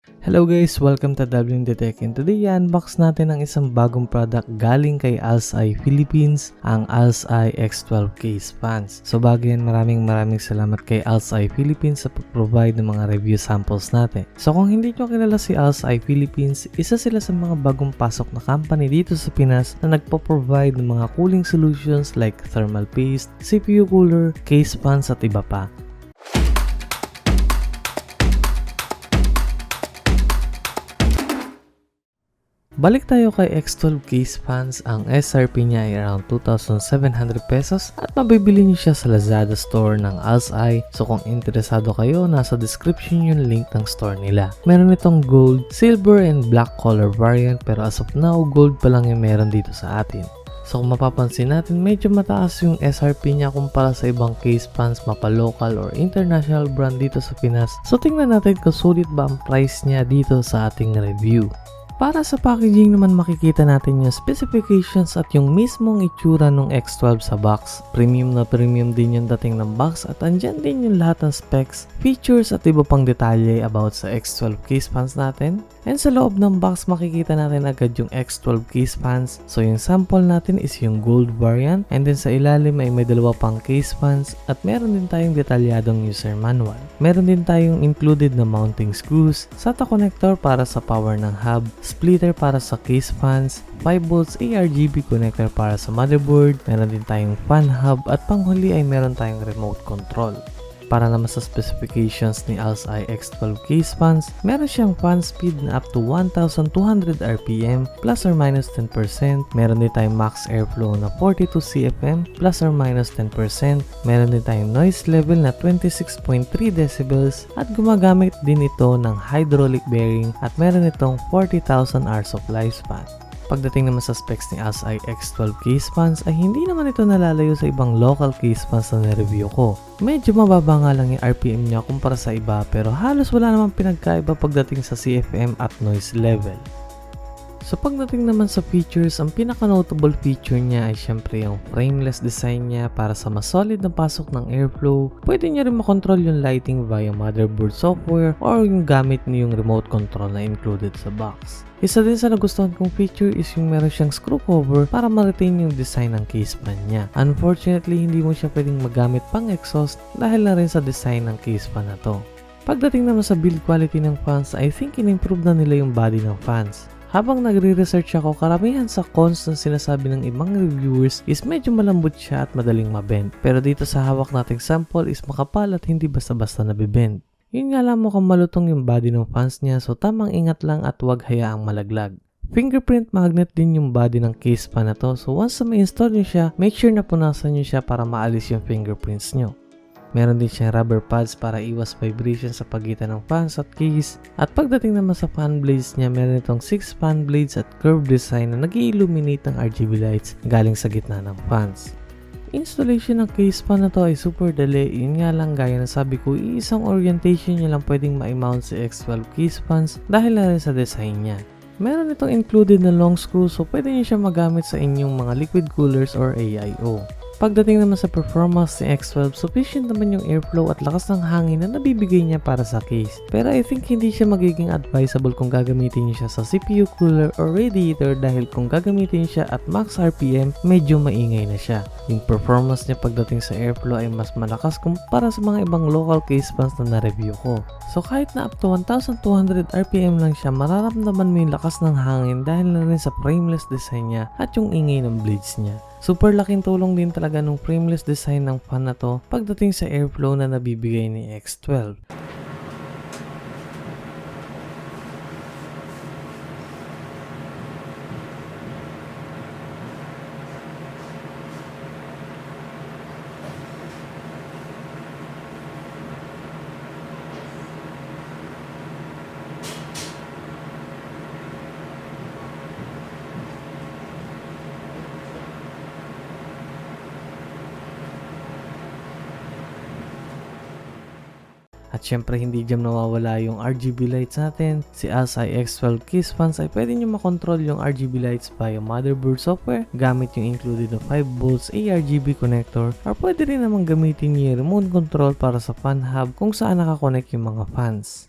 Hello guys! Welcome to Tech and today i-unbox natin ang isang bagong product galing kay Alseye Philippines, ang Alseye X12 case fans. So bago yan, maraming salamat kay Alseye Philippines sa pag-provide ng mga review samples natin. So kung hindi nyo kilala si Alseye Philippines, isa sila sa mga bagong pasok na company dito sa Pinas na nagpo-provide ng mga cooling solutions like thermal paste, CPU cooler, case fans at iba pa. Balik tayo kay X12 case fans, ang SRP niya ay around 2,700 pesos at mabibili niyo siya sa LAZADA store ng Alseye. So kung interesado kayo, nasa description yung link ng store nila. Meron itong gold, silver, and black color variant pero as of now, gold pa lang yung meron dito sa atin. So kung mapapansin natin, medyo mataas yung SRP niya kumpara sa ibang case fans mapa-local or international brand dito sa Pinas. So tingnan natin kung sulit ba ang price niya dito sa ating review. Para sa packaging naman, makikita natin yung specifications at yung mismong itsura ng X12 sa box. Premium na premium din yung dating ng box at andyan din yung lahat ng specs, features at iba pang detalye about sa X12 case fans natin. And sa loob ng box, makikita natin agad yung X12 case fans. So yung sample natin is yung gold variant, and then sa ilalim ay may dalawa pang case fans at meron din tayong detalyadong user manual. Meron din tayong included na mounting screws, SATA connector para sa power ng hub, splitter para sa case fans, 5 volts ARGB connector para sa motherboard, meron din tayong fan hub at panghuli ay meron tayong remote control. Para naman sa specifications ni Alseye X12 case fans, meron siyang fan speed na up to 1,200 RPM plus or minus 10%. Meron din tayong max airflow na 42 CFM plus or minus 10%. Meron din tayong noise level na 26.3 decibels at gumagamit din ito ng hydraulic bearing at meron itong 40,000 hours of lifespan. Pagdating naman sa specs ni Alseye X12 case fans ay hindi naman ito nalalayo sa ibang local case fans na nireview ko. Medyo mababa nga lang yung RPM niya kumpara sa iba pero halos wala namang pinagkaiba pagdating sa CFM at noise level. So pagdating naman sa features, ang pinaka-notable feature niya ay syempre yung frameless design niya para sa mas solid na pasok ng airflow. Pwede niya rin makontrol yung lighting via motherboard software or yung gamit niyo yung remote control na included sa box. Isa din sa nagustuhan kong feature is yung meron siyang screw cover para ma-retain yung design ng case fan niya. Unfortunately, hindi mo siya pwedeng magamit pang exhaust dahil na rin sa design ng case fan na to. Pagdating naman sa build quality ng fans, I think in-improve na nila yung body ng fans. Habang nagre-research ako, karamihan sa cons na sinasabi ng ibang reviewers is medyo malambot siya at madaling mabend. Pero dito sa hawak nating sample is makapal at hindi basta-basta nabibend. Yun nga lang, mukhang malutong yung body ng fans niya, so tamang ingat lang at huwag hayaang malaglag. Fingerprint magnet din yung body ng case fan na to, so once na ma-install nyo siya, make sure na punasan nyo siya para maalis yung fingerprints nyo. Meron din siyang rubber pads para iwas vibration sa pagitan ng fans at case. At pagdating naman sa fan blades niya, meron itong 6 fan blades at curved design na nag-i-illuminate ng RGB lights galing sa gitna ng fans. Installation ng case fan na to ay super dali. Yun nga lang, gaya na sabi ko, isang orientation niya lang pwedeng ma-mount si X12 case fans dahil na rin sa design niya. Meron itong included na long screw, so pwede niyo siya magamit sa inyong mga liquid coolers or AIO. Pagdating naman sa performance ni X12, sufficient naman yung airflow at lakas ng hangin na nabibigay niya para sa case. Pero I think hindi siya magiging advisable kung gagamitin niyo siya sa CPU cooler or radiator dahil kung gagamitin siya at max RPM, medyo maingay na siya. Yung performance niya pagdating sa airflow ay mas malakas kumpara sa mga ibang local case fans na na-review ko. So kahit na up to 1,200 RPM lang siya, mararamdaman mo yung lakas ng hangin dahil na rin sa frameless design niya at yung ingay ng blades niya. Super laking tulong din talaga ng frameless design ng fan na to pagdating sa airflow na nabibigay ni X12. At syempre hindi dyan nawawala yung RGB lights natin. Si Alseye X12 case fans ay pwede nyo makontrol yung RGB lights via motherboard software gamit yung included na 5 volts ARGB connector, or pwede rin namang gamitin yung remote control para sa fan hub kung saan nakakonect yung mga fans.